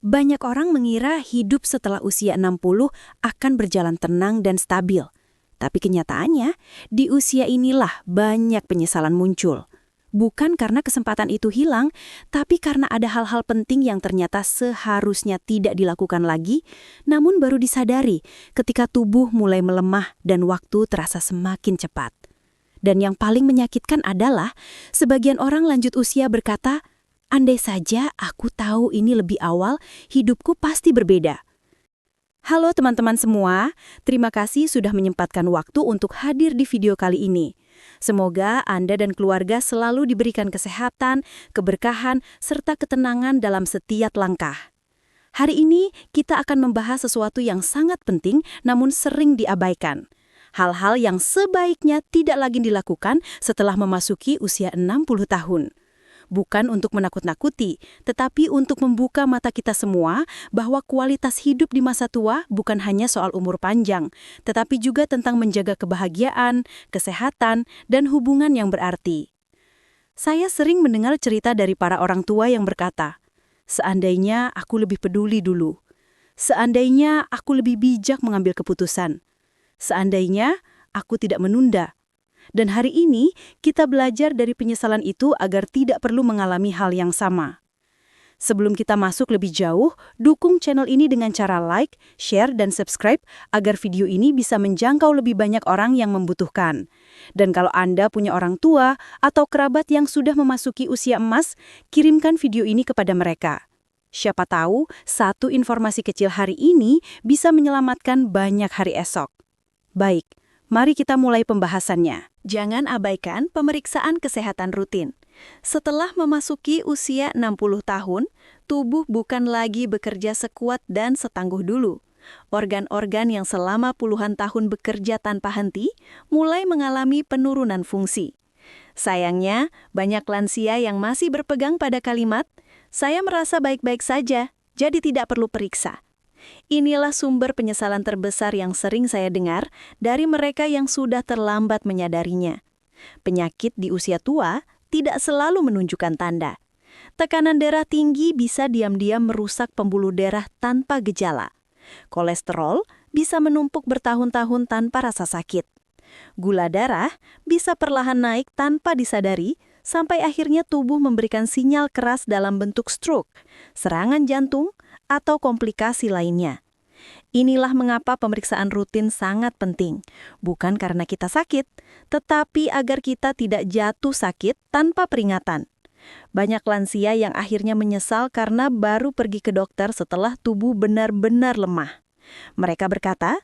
Banyak orang mengira hidup setelah usia 60 akan berjalan tenang dan stabil. Tapi kenyataannya, di usia inilah banyak penyesalan muncul. Bukan karena kesempatan itu hilang, tapi karena ada hal-hal penting yang ternyata seharusnya tidak dilakukan lagi, namun baru disadari ketika tubuh mulai melemah dan waktu terasa semakin cepat. Dan yang paling menyakitkan adalah, sebagian orang lanjut usia berkata, andai saja aku tahu ini lebih awal, hidupku pasti berbeda. Halo teman-teman semua, terima kasih sudah menyempatkan waktu untuk hadir di video kali ini. Semoga Anda dan keluarga selalu diberikan kesehatan, keberkahan, serta ketenangan dalam setiap langkah. Hari ini kita akan membahas sesuatu yang sangat penting namun sering diabaikan. Hal-hal yang sebaiknya tidak lagi dilakukan setelah memasuki usia 60 tahun. Bukan untuk menakut-nakuti, tetapi untuk membuka mata kita semua bahwa kualitas hidup di masa tua bukan hanya soal umur panjang, tetapi juga tentang menjaga kebahagiaan, kesehatan, dan hubungan yang berarti. Saya sering mendengar cerita dari para orang tua yang berkata, seandainya aku lebih peduli dulu, seandainya aku lebih bijak mengambil keputusan, seandainya aku tidak menunda. Dan hari ini, kita belajar dari penyesalan itu agar tidak perlu mengalami hal yang sama. Sebelum kita masuk lebih jauh, dukung channel ini dengan cara like, share, dan subscribe agar video ini bisa menjangkau lebih banyak orang yang membutuhkan. Dan kalau Anda punya orang tua atau kerabat yang sudah memasuki usia emas, kirimkan video ini kepada mereka. Siapa tahu, satu informasi kecil hari ini bisa menyelamatkan banyak hari esok. Baik. Mari kita mulai pembahasannya. Jangan abaikan pemeriksaan kesehatan rutin. Setelah memasuki usia 60 tahun, tubuh bukan lagi bekerja sekuat dan setangguh dulu. Organ-organ yang selama puluhan tahun bekerja tanpa henti mulai mengalami penurunan fungsi. Sayangnya, banyak lansia yang masih berpegang pada kalimat, "Saya merasa baik-baik saja, jadi tidak perlu periksa." Inilah sumber penyesalan terbesar yang sering saya dengar dari mereka yang sudah terlambat menyadarinya. Penyakit di usia tua tidak selalu menunjukkan tanda. Tekanan darah tinggi bisa diam-diam merusak pembuluh darah tanpa gejala. Kolesterol bisa menumpuk bertahun-tahun tanpa rasa sakit. Gula darah bisa perlahan naik tanpa disadari, sampai akhirnya tubuh memberikan sinyal keras dalam bentuk stroke, serangan jantung, atau komplikasi lainnya. Inilah mengapa pemeriksaan rutin sangat penting, bukan karena kita sakit, tetapi agar kita tidak jatuh sakit tanpa peringatan. Banyak lansia yang akhirnya menyesal karena baru pergi ke dokter setelah tubuh benar-benar lemah. Mereka berkata,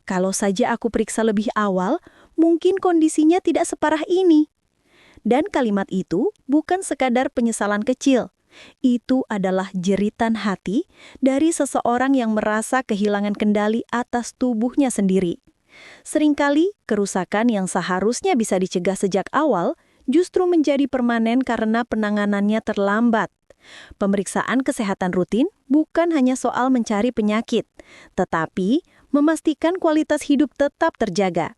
kalau saja aku periksa lebih awal, mungkin kondisinya tidak separah ini. Dan kalimat itu bukan sekadar penyesalan kecil. Itu adalah jeritan hati dari seseorang yang merasa kehilangan kendali atas tubuhnya sendiri. Seringkali, kerusakan yang seharusnya bisa dicegah sejak awal justru menjadi permanen karena penanganannya terlambat. Pemeriksaan kesehatan rutin bukan hanya soal mencari penyakit, tetapi memastikan kualitas hidup tetap terjaga.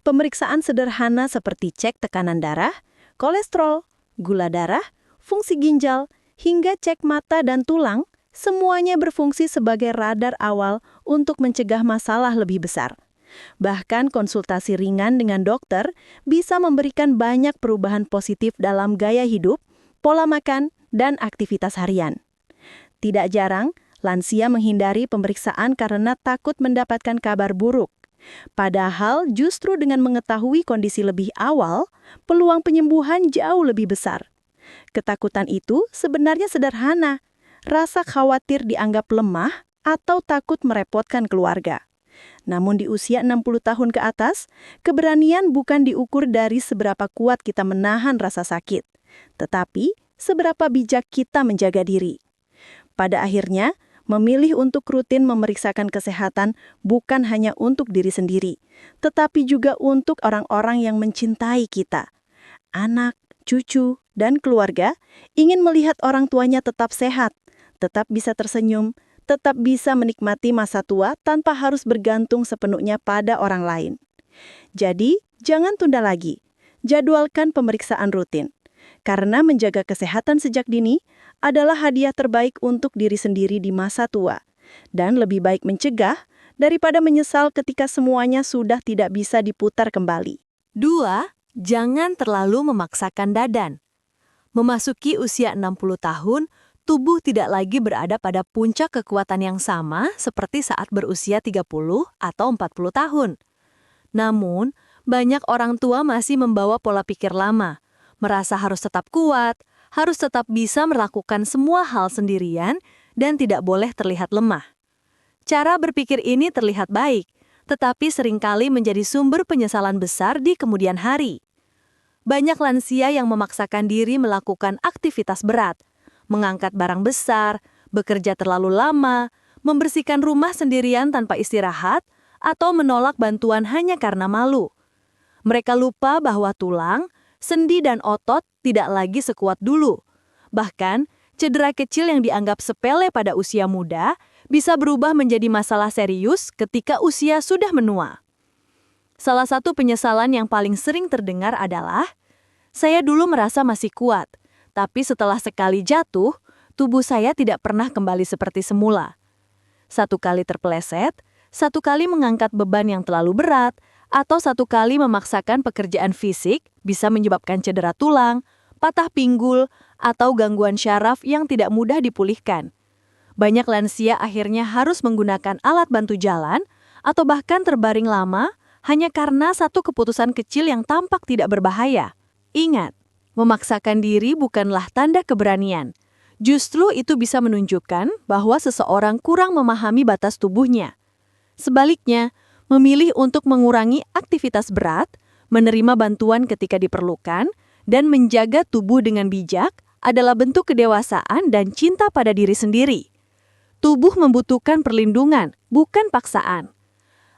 Pemeriksaan sederhana seperti cek tekanan darah, kolesterol, gula darah, fungsi ginjal, hingga cek mata dan tulang, semuanya berfungsi sebagai radar awal untuk mencegah masalah lebih besar. Bahkan konsultasi ringan dengan dokter bisa memberikan banyak perubahan positif dalam gaya hidup, pola makan, dan aktivitas harian. Tidak jarang, lansia menghindari pemeriksaan karena takut mendapatkan kabar buruk. Padahal justru dengan mengetahui kondisi lebih awal, peluang penyembuhan jauh lebih besar. Ketakutan itu sebenarnya sederhana, rasa khawatir dianggap lemah atau takut merepotkan keluarga. Namun di usia 60 tahun ke atas, keberanian bukan diukur dari seberapa kuat kita menahan rasa sakit, tetapi seberapa bijak kita menjaga diri. Pada akhirnya, memilih untuk rutin memeriksakan kesehatan bukan hanya untuk diri sendiri, tetapi juga untuk orang-orang yang mencintai kita. Anak, cucu, dan keluarga ingin melihat orang tuanya tetap sehat, tetap bisa tersenyum, tetap bisa menikmati masa tua tanpa harus bergantung sepenuhnya pada orang lain. Jadi, jangan tunda lagi. Jadwalkan pemeriksaan rutin. Karena menjaga kesehatan sejak dini adalah hadiah terbaik untuk diri sendiri di masa tua. Dan lebih baik mencegah daripada menyesal ketika semuanya sudah tidak bisa diputar kembali. 2. Jangan terlalu memaksakan dadan. Memasuki usia 60 tahun, tubuh tidak lagi berada pada puncak kekuatan yang sama seperti saat berusia 30 atau 40 tahun. Namun, banyak orang tua masih membawa pola pikir lama, merasa harus tetap kuat, harus tetap bisa melakukan semua hal sendirian, dan tidak boleh terlihat lemah. Cara berpikir ini terlihat baik, tetapi seringkali menjadi sumber penyesalan besar di kemudian hari. Banyak lansia yang memaksakan diri melakukan aktivitas berat, mengangkat barang besar, bekerja terlalu lama, membersihkan rumah sendirian tanpa istirahat, atau menolak bantuan hanya karena malu. Mereka lupa bahwa tulang, sendi dan otot tidak lagi sekuat dulu. Bahkan, cedera kecil yang dianggap sepele pada usia muda bisa berubah menjadi masalah serius ketika usia sudah menua. Salah satu penyesalan yang paling sering terdengar adalah, "Saya dulu merasa masih kuat, tapi setelah sekali jatuh, tubuh saya tidak pernah kembali seperti semula." Satu kali terpeleset, satu kali mengangkat beban yang terlalu berat, atau satu kali memaksakan pekerjaan fisik bisa menyebabkan cedera tulang, patah pinggul, atau gangguan syaraf yang tidak mudah dipulihkan. Banyak lansia akhirnya harus menggunakan alat bantu jalan atau bahkan terbaring lama hanya karena satu keputusan kecil yang tampak tidak berbahaya. Ingat, memaksakan diri bukanlah tanda keberanian. Justru itu bisa menunjukkan bahwa seseorang kurang memahami batas tubuhnya. Sebaliknya, memilih untuk mengurangi aktivitas berat, menerima bantuan ketika diperlukan, dan menjaga tubuh dengan bijak adalah bentuk kedewasaan dan cinta pada diri sendiri. Tubuh membutuhkan perlindungan, bukan paksaan.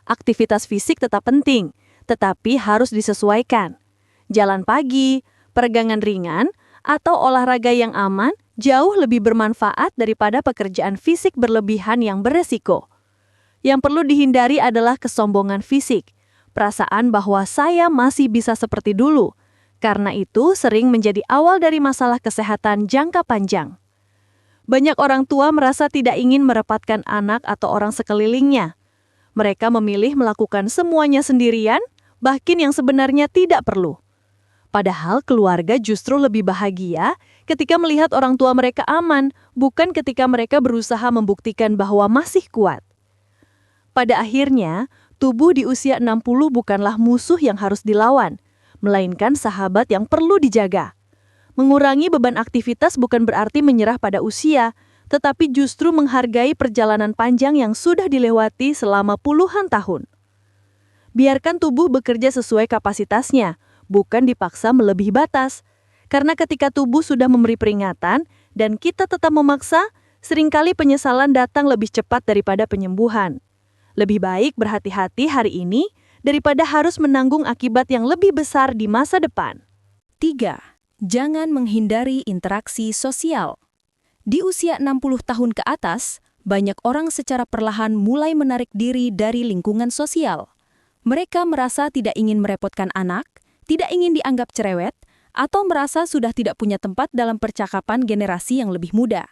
Aktivitas fisik tetap penting, tetapi harus disesuaikan. Jalan pagi, peregangan ringan, atau olahraga yang aman jauh lebih bermanfaat daripada pekerjaan fisik berlebihan yang beresiko. Yang perlu dihindari adalah kesombongan fisik, perasaan bahwa saya masih bisa seperti dulu. Karena itu sering menjadi awal dari masalah kesehatan jangka panjang. Banyak orang tua merasa tidak ingin merepotkan anak atau orang sekelilingnya. Mereka memilih melakukan semuanya sendirian, bahkan yang sebenarnya tidak perlu. Padahal keluarga justru lebih bahagia ketika melihat orang tua mereka aman, bukan ketika mereka berusaha membuktikan bahwa masih kuat. Pada akhirnya, tubuh di usia 60 bukanlah musuh yang harus dilawan, melainkan sahabat yang perlu dijaga. Mengurangi beban aktivitas bukan berarti menyerah pada usia, tetapi justru menghargai perjalanan panjang yang sudah dilewati selama puluhan tahun. Biarkan tubuh bekerja sesuai kapasitasnya, bukan dipaksa melebihi batas. Karena ketika tubuh sudah memberi peringatan dan kita tetap memaksa, seringkali penyesalan datang lebih cepat daripada penyembuhan. Lebih baik berhati-hati hari ini daripada harus menanggung akibat yang lebih besar di masa depan. 3. Jangan menghindari interaksi sosial. Di usia 60 tahun ke atas, banyak orang secara perlahan mulai menarik diri dari lingkungan sosial. Mereka merasa tidak ingin merepotkan anak, tidak ingin dianggap cerewet, atau merasa sudah tidak punya tempat dalam percakapan generasi yang lebih muda.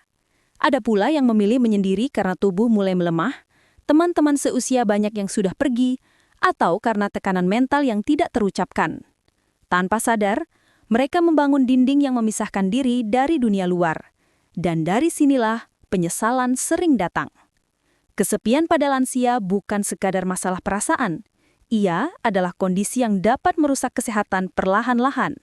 Ada pula yang memilih menyendiri karena tubuh mulai melemah, teman-teman seusia banyak yang sudah pergi, atau karena tekanan mental yang tidak terucapkan. Tanpa sadar, mereka membangun dinding yang memisahkan diri dari dunia luar. Dan dari sinilah penyesalan sering datang. Kesepian pada lansia bukan sekadar masalah perasaan. Ia adalah kondisi yang dapat merusak kesehatan perlahan-lahan.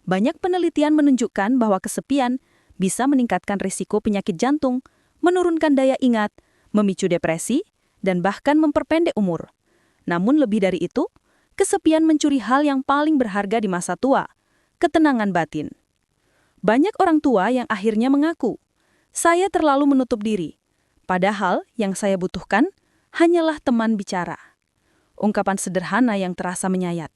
Banyak penelitian menunjukkan bahwa kesepian bisa meningkatkan risiko penyakit jantung, menurunkan daya ingat, memicu depresi, dan bahkan memperpendek umur. Namun lebih dari itu, kesepian mencuri hal yang paling berharga di masa tua, ketenangan batin. Banyak orang tua yang akhirnya mengaku, "Saya terlalu menutup diri." Padahal yang saya butuhkan hanyalah teman bicara. Ungkapan sederhana yang terasa menyayat.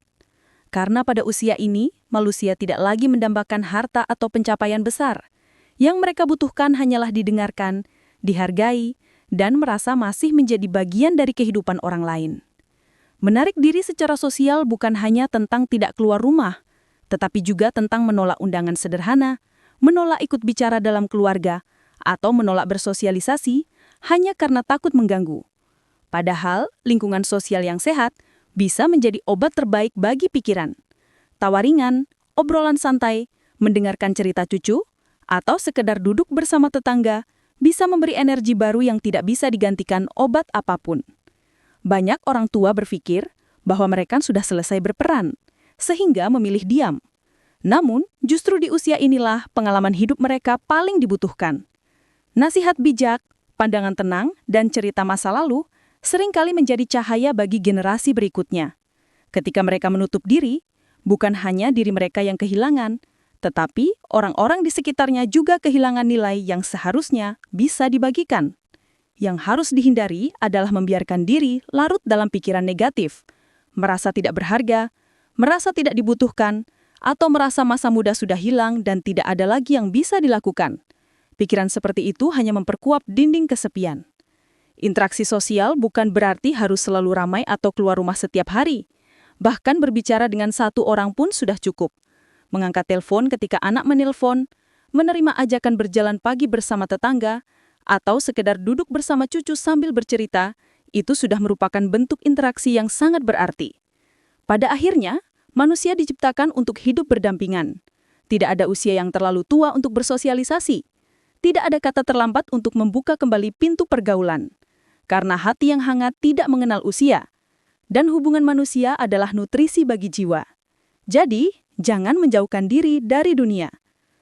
Karena pada usia ini, manusia tidak lagi mendambakan harta atau pencapaian besar. Yang mereka butuhkan hanyalah didengarkan, dihargai, dan merasa masih menjadi bagian dari kehidupan orang lain. Menarik diri secara sosial bukan hanya tentang tidak keluar rumah, tetapi juga tentang menolak undangan sederhana, menolak ikut bicara dalam keluarga, atau menolak bersosialisasi hanya karena takut mengganggu. Padahal, lingkungan sosial yang sehat bisa menjadi obat terbaik bagi pikiran. Tawa ringan, obrolan santai, mendengarkan cerita cucu, atau sekedar duduk bersama tetangga bisa memberi energi baru yang tidak bisa digantikan obat apapun. Banyak orang tua berpikir bahwa mereka sudah selesai berperan, sehingga memilih diam. Namun, justru di usia inilah pengalaman hidup mereka paling dibutuhkan. Nasihat bijak, pandangan tenang, dan cerita masa lalu seringkali menjadi cahaya bagi generasi berikutnya. Ketika mereka menutup diri, bukan hanya diri mereka yang kehilangan, tetapi orang-orang di sekitarnya juga kehilangan nilai yang seharusnya bisa dibagikan. Yang harus dihindari adalah membiarkan diri larut dalam pikiran negatif, merasa tidak berharga, merasa tidak dibutuhkan, atau merasa masa muda sudah hilang dan tidak ada lagi yang bisa dilakukan. Pikiran seperti itu hanya memperkuat dinding kesepian. Interaksi sosial bukan berarti harus selalu ramai atau keluar rumah setiap hari. Bahkan berbicara dengan satu orang pun sudah cukup. Mengangkat telepon ketika anak menelpon, menerima ajakan berjalan pagi bersama tetangga, atau sekedar duduk bersama cucu sambil bercerita, itu sudah merupakan bentuk interaksi yang sangat berarti. Pada akhirnya, manusia diciptakan untuk hidup berdampingan. Tidak ada usia yang terlalu tua untuk bersosialisasi. Tidak ada kata terlambat untuk membuka kembali pintu pergaulan. Karena hati yang hangat tidak mengenal usia. Dan hubungan manusia adalah nutrisi bagi jiwa. Jadi, jangan menjauhkan diri dari dunia.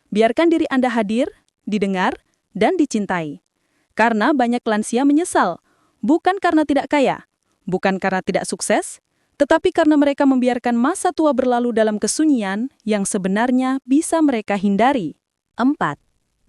Biarkan diri Anda hadir, didengar, dan dicintai. Karena banyak lansia menyesal, bukan karena tidak kaya, bukan karena tidak sukses, tetapi karena mereka membiarkan masa tua berlalu dalam kesunyian yang sebenarnya bisa mereka hindari. 4.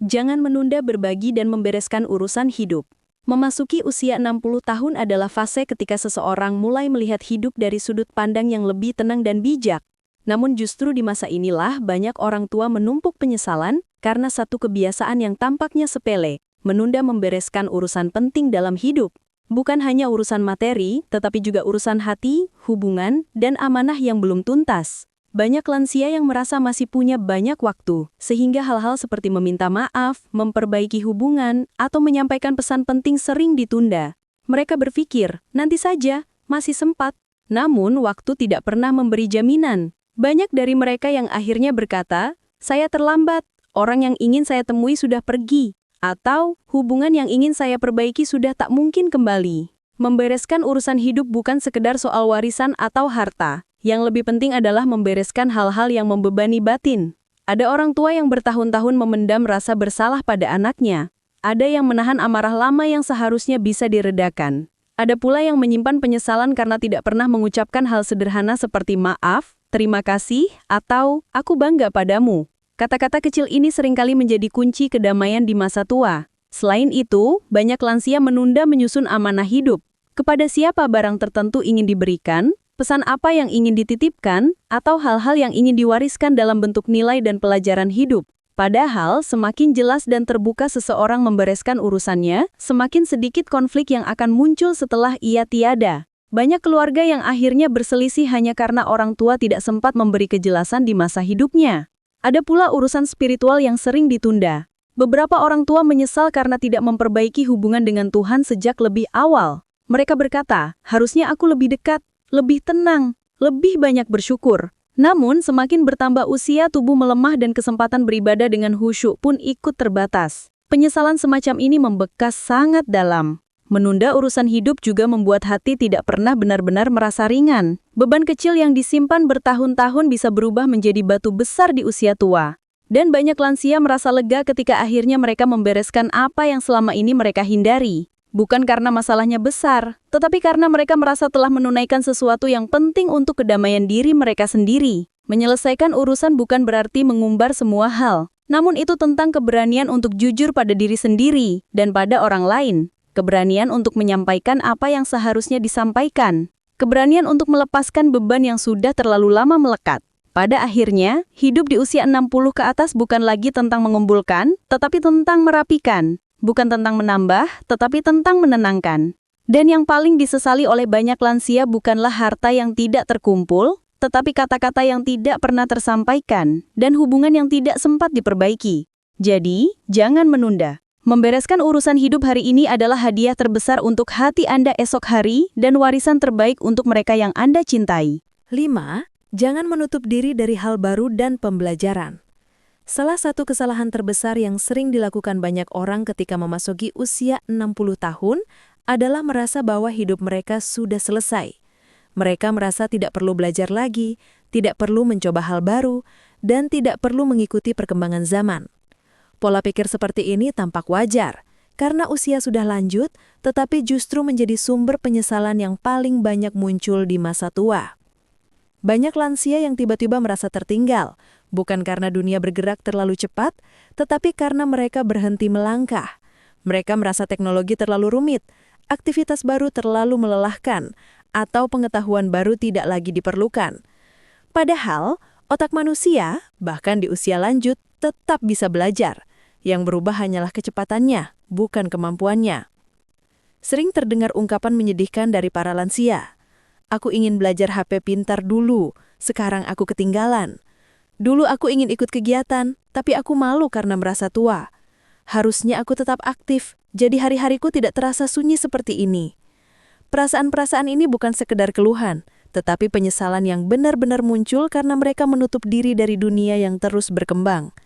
Jangan menunda berbagi dan membereskan urusan hidup. Memasuki usia 60 tahun adalah fase ketika seseorang mulai melihat hidup dari sudut pandang yang lebih tenang dan bijak. Namun justru di masa inilah banyak orang tua menumpuk penyesalan karena satu kebiasaan yang tampaknya sepele, menunda membereskan urusan penting dalam hidup. Bukan hanya urusan materi, tetapi juga urusan hati, hubungan, dan amanah yang belum tuntas. Banyak lansia yang merasa masih punya banyak waktu, sehingga hal-hal seperti meminta maaf, memperbaiki hubungan, atau menyampaikan pesan penting sering ditunda. Mereka berpikir, nanti saja, masih sempat. Namun, waktu tidak pernah memberi jaminan. Banyak dari mereka yang akhirnya berkata, saya terlambat, orang yang ingin saya temui sudah pergi, atau hubungan yang ingin saya perbaiki sudah tak mungkin kembali. Membereskan urusan hidup bukan sekedar soal warisan atau harta. Yang lebih penting adalah membereskan hal-hal yang membebani batin. Ada orang tua yang bertahun-tahun memendam rasa bersalah pada anaknya. Ada yang menahan amarah lama yang seharusnya bisa diredakan. Ada pula yang menyimpan penyesalan karena tidak pernah mengucapkan hal sederhana seperti maaf, terima kasih, atau aku bangga padamu. Kata-kata kecil ini seringkali menjadi kunci kedamaian di masa tua. Selain itu, banyak lansia menunda menyusun amanah hidup. Kepada siapa barang tertentu ingin diberikan, pesan apa yang ingin dititipkan, atau hal-hal yang ingin diwariskan dalam bentuk nilai dan pelajaran hidup. Padahal, semakin jelas dan terbuka seseorang membereskan urusannya, semakin sedikit konflik yang akan muncul setelah ia tiada. Banyak keluarga yang akhirnya berselisih hanya karena orang tua tidak sempat memberi kejelasan di masa hidupnya. Ada pula urusan spiritual yang sering ditunda. Beberapa orang tua menyesal karena tidak memperbaiki hubungan dengan Tuhan sejak lebih awal. Mereka berkata, harusnya aku lebih dekat, lebih tenang, lebih banyak bersyukur. Namun, semakin bertambah usia, tubuh melemah dan kesempatan beribadah dengan khusyuk pun ikut terbatas. Penyesalan semacam ini membekas sangat dalam. Menunda urusan hidup juga membuat hati tidak pernah benar-benar merasa ringan. Beban kecil yang disimpan bertahun-tahun bisa berubah menjadi batu besar di usia tua. Dan banyak lansia merasa lega ketika akhirnya mereka membereskan apa yang selama ini mereka hindari. Bukan karena masalahnya besar, tetapi karena mereka merasa telah menunaikan sesuatu yang penting untuk kedamaian diri mereka sendiri. Menyelesaikan urusan bukan berarti mengumbar semua hal, namun itu tentang keberanian untuk jujur pada diri sendiri dan pada orang lain. Keberanian untuk menyampaikan apa yang seharusnya disampaikan. Keberanian untuk melepaskan beban yang sudah terlalu lama melekat. Pada akhirnya, hidup di usia 60 ke atas bukan lagi tentang mengumpulkan, tetapi tentang merapikan. Bukan tentang menambah, tetapi tentang menenangkan. Dan yang paling disesali oleh banyak lansia bukanlah harta yang tidak terkumpul, tetapi kata-kata yang tidak pernah tersampaikan, dan hubungan yang tidak sempat diperbaiki. Jadi, jangan menunda. Membereskan urusan hidup hari ini adalah hadiah terbesar untuk hati Anda esok hari dan warisan terbaik untuk mereka yang Anda cintai. 5. Jangan menutup diri dari hal baru dan pembelajaran. Salah satu kesalahan terbesar yang sering dilakukan banyak orang ketika memasuki usia 60 tahun adalah merasa bahwa hidup mereka sudah selesai. Mereka merasa tidak perlu belajar lagi, tidak perlu mencoba hal baru, dan tidak perlu mengikuti perkembangan zaman. Pola pikir seperti ini tampak wajar, karena usia sudah lanjut, tetapi justru menjadi sumber penyesalan yang paling banyak muncul di masa tua. Banyak lansia yang tiba-tiba merasa tertinggal, bukan karena dunia bergerak terlalu cepat, tetapi karena mereka berhenti melangkah. Mereka merasa teknologi terlalu rumit, aktivitas baru terlalu melelahkan, atau pengetahuan baru tidak lagi diperlukan. Padahal, otak manusia, bahkan di usia lanjut, tetap bisa belajar. Yang berubah hanyalah kecepatannya, bukan kemampuannya. Sering terdengar ungkapan menyedihkan dari para lansia. Aku ingin belajar HP pintar dulu, sekarang aku ketinggalan. Dulu aku ingin ikut kegiatan, tapi aku malu karena merasa tua. Harusnya aku tetap aktif, jadi hari-hariku tidak terasa sunyi seperti ini. Perasaan-perasaan ini bukan sekedar keluhan, tetapi penyesalan yang benar-benar muncul karena mereka menutup diri dari dunia yang terus berkembang.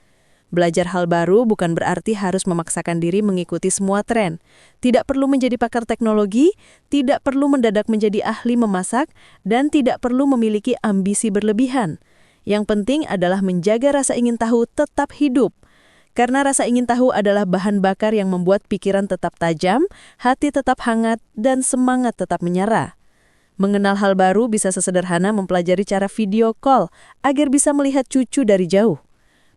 Belajar hal baru bukan berarti harus memaksakan diri mengikuti semua tren. Tidak perlu menjadi pakar teknologi, tidak perlu mendadak menjadi ahli memasak, dan tidak perlu memiliki ambisi berlebihan. Yang penting adalah menjaga rasa ingin tahu tetap hidup. Karena rasa ingin tahu adalah bahan bakar yang membuat pikiran tetap tajam, hati tetap hangat, dan semangat tetap menyala. Mengenal hal baru bisa sesederhana mempelajari cara video call agar bisa melihat cucu dari jauh.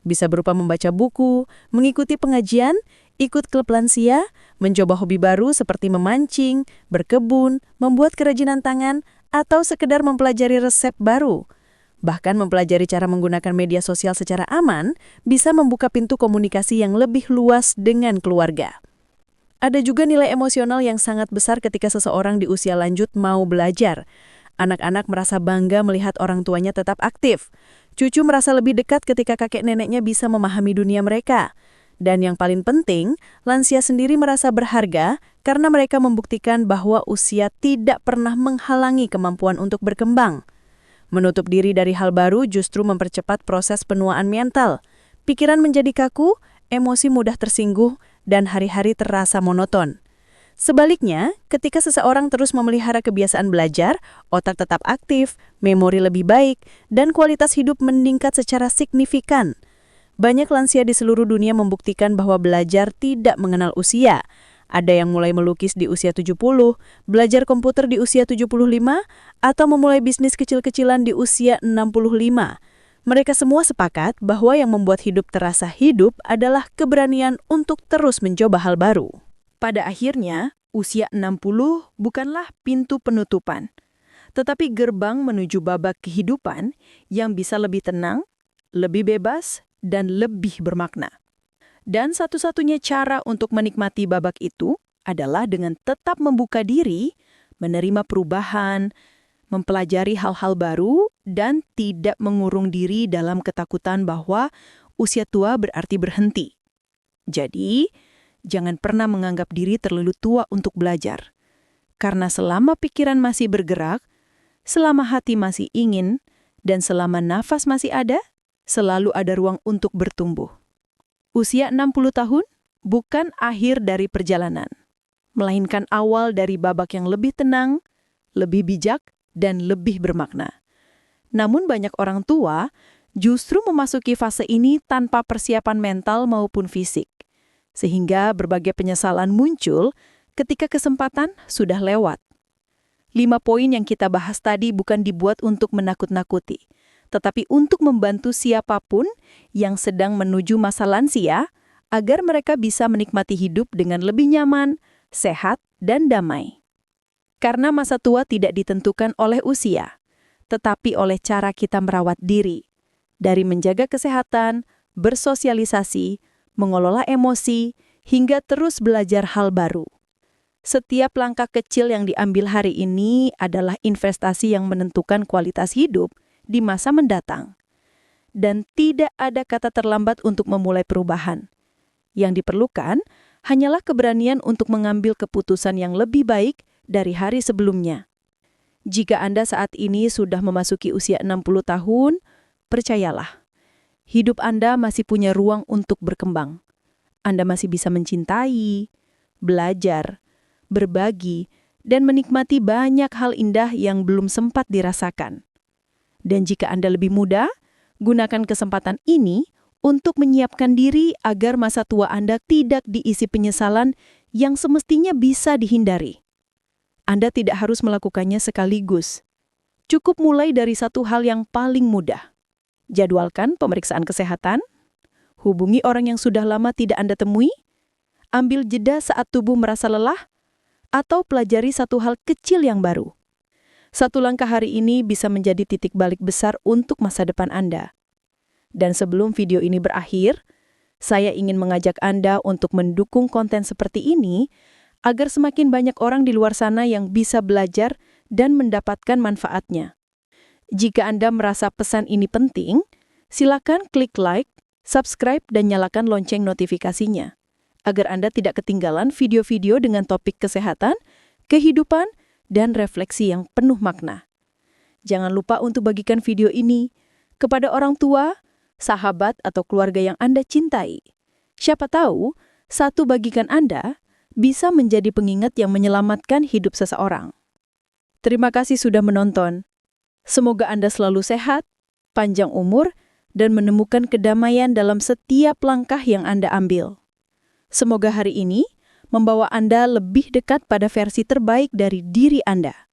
Bisa berupa membaca buku, mengikuti pengajian, ikut klub lansia, mencoba hobi baru seperti memancing, berkebun, membuat kerajinan tangan, atau sekedar mempelajari resep baru. Bahkan mempelajari cara menggunakan media sosial secara aman bisa membuka pintu komunikasi yang lebih luas dengan keluarga. Ada juga nilai emosional yang sangat besar ketika seseorang di usia lanjut mau belajar. Anak-anak merasa bangga melihat orang tuanya tetap aktif. Cucu merasa lebih dekat ketika kakek neneknya bisa memahami dunia mereka. Dan yang paling penting, lansia sendiri merasa berharga karena mereka membuktikan bahwa usia tidak pernah menghalangi kemampuan untuk berkembang. Menutup diri dari hal baru justru mempercepat proses penuaan mental. Pikiran menjadi kaku, emosi mudah tersinggung, dan hari-hari terasa monoton. Sebaliknya, ketika seseorang terus memelihara kebiasaan belajar, otak tetap aktif, memori lebih baik, dan kualitas hidup meningkat secara signifikan. Banyak lansia di seluruh dunia membuktikan bahwa belajar tidak mengenal usia. Ada yang mulai melukis di usia 70, belajar komputer di usia 75, atau memulai bisnis kecil-kecilan di usia 65. Mereka semua sepakat bahwa yang membuat hidup terasa hidup adalah keberanian untuk terus mencoba hal baru. Pada akhirnya, usia 60 bukanlah pintu penutupan, tetapi gerbang menuju babak kehidupan yang bisa lebih tenang, lebih bebas, dan lebih bermakna. Dan satu-satunya cara untuk menikmati babak itu adalah dengan tetap membuka diri, menerima perubahan, mempelajari hal-hal baru, dan tidak mengurung diri dalam ketakutan bahwa usia tua berarti berhenti. Jadi, jangan pernah menganggap diri terlalu tua untuk belajar. Karena selama pikiran masih bergerak, selama hati masih ingin, dan selama nafas masih ada, selalu ada ruang untuk bertumbuh. Usia 60 tahun bukan akhir dari perjalanan, melainkan awal dari babak yang lebih tenang, lebih bijak, dan lebih bermakna. Namun banyak orang tua justru memasuki fase ini tanpa persiapan mental maupun fisik, sehingga berbagai penyesalan muncul ketika kesempatan sudah lewat. 5 poin yang kita bahas tadi bukan dibuat untuk menakut-nakuti, tetapi untuk membantu siapapun yang sedang menuju masa lansia agar mereka bisa menikmati hidup dengan lebih nyaman, sehat, dan damai. Karena masa tua tidak ditentukan oleh usia, tetapi oleh cara kita merawat diri, dari menjaga kesehatan, bersosialisasi, mengelola emosi, hingga terus belajar hal baru. Setiap langkah kecil yang diambil hari ini adalah investasi yang menentukan kualitas hidup di masa mendatang. Dan tidak ada kata terlambat untuk memulai perubahan. Yang diperlukan hanyalah keberanian untuk mengambil keputusan yang lebih baik dari hari sebelumnya. Jika Anda saat ini sudah memasuki usia 60 tahun, percayalah, hidup Anda masih punya ruang untuk berkembang. Anda masih bisa mencintai, belajar, berbagi, dan menikmati banyak hal indah yang belum sempat dirasakan. Dan jika Anda lebih muda, gunakan kesempatan ini untuk menyiapkan diri agar masa tua Anda tidak diisi penyesalan yang semestinya bisa dihindari. Anda tidak harus melakukannya sekaligus. Cukup mulai dari satu hal yang paling mudah. Jadwalkan pemeriksaan kesehatan, hubungi orang yang sudah lama tidak Anda temui, ambil jeda saat tubuh merasa lelah, atau pelajari satu hal kecil yang baru. Satu langkah hari ini bisa menjadi titik balik besar untuk masa depan Anda. Dan sebelum video ini berakhir, saya ingin mengajak Anda untuk mendukung konten seperti ini agar semakin banyak orang di luar sana yang bisa belajar dan mendapatkan manfaatnya. Jika Anda merasa pesan ini penting, silakan klik like, subscribe, dan nyalakan lonceng notifikasinya, agar Anda tidak ketinggalan video-video dengan topik kesehatan, kehidupan, dan refleksi yang penuh makna. Jangan lupa untuk bagikan video ini kepada orang tua, sahabat, atau keluarga yang Anda cintai. Siapa tahu, satu bagikan Anda bisa menjadi pengingat yang menyelamatkan hidup seseorang. Terima kasih sudah menonton. Semoga Anda selalu sehat, panjang umur, dan menemukan kedamaian dalam setiap langkah yang Anda ambil. Semoga hari ini membawa Anda lebih dekat pada versi terbaik dari diri Anda.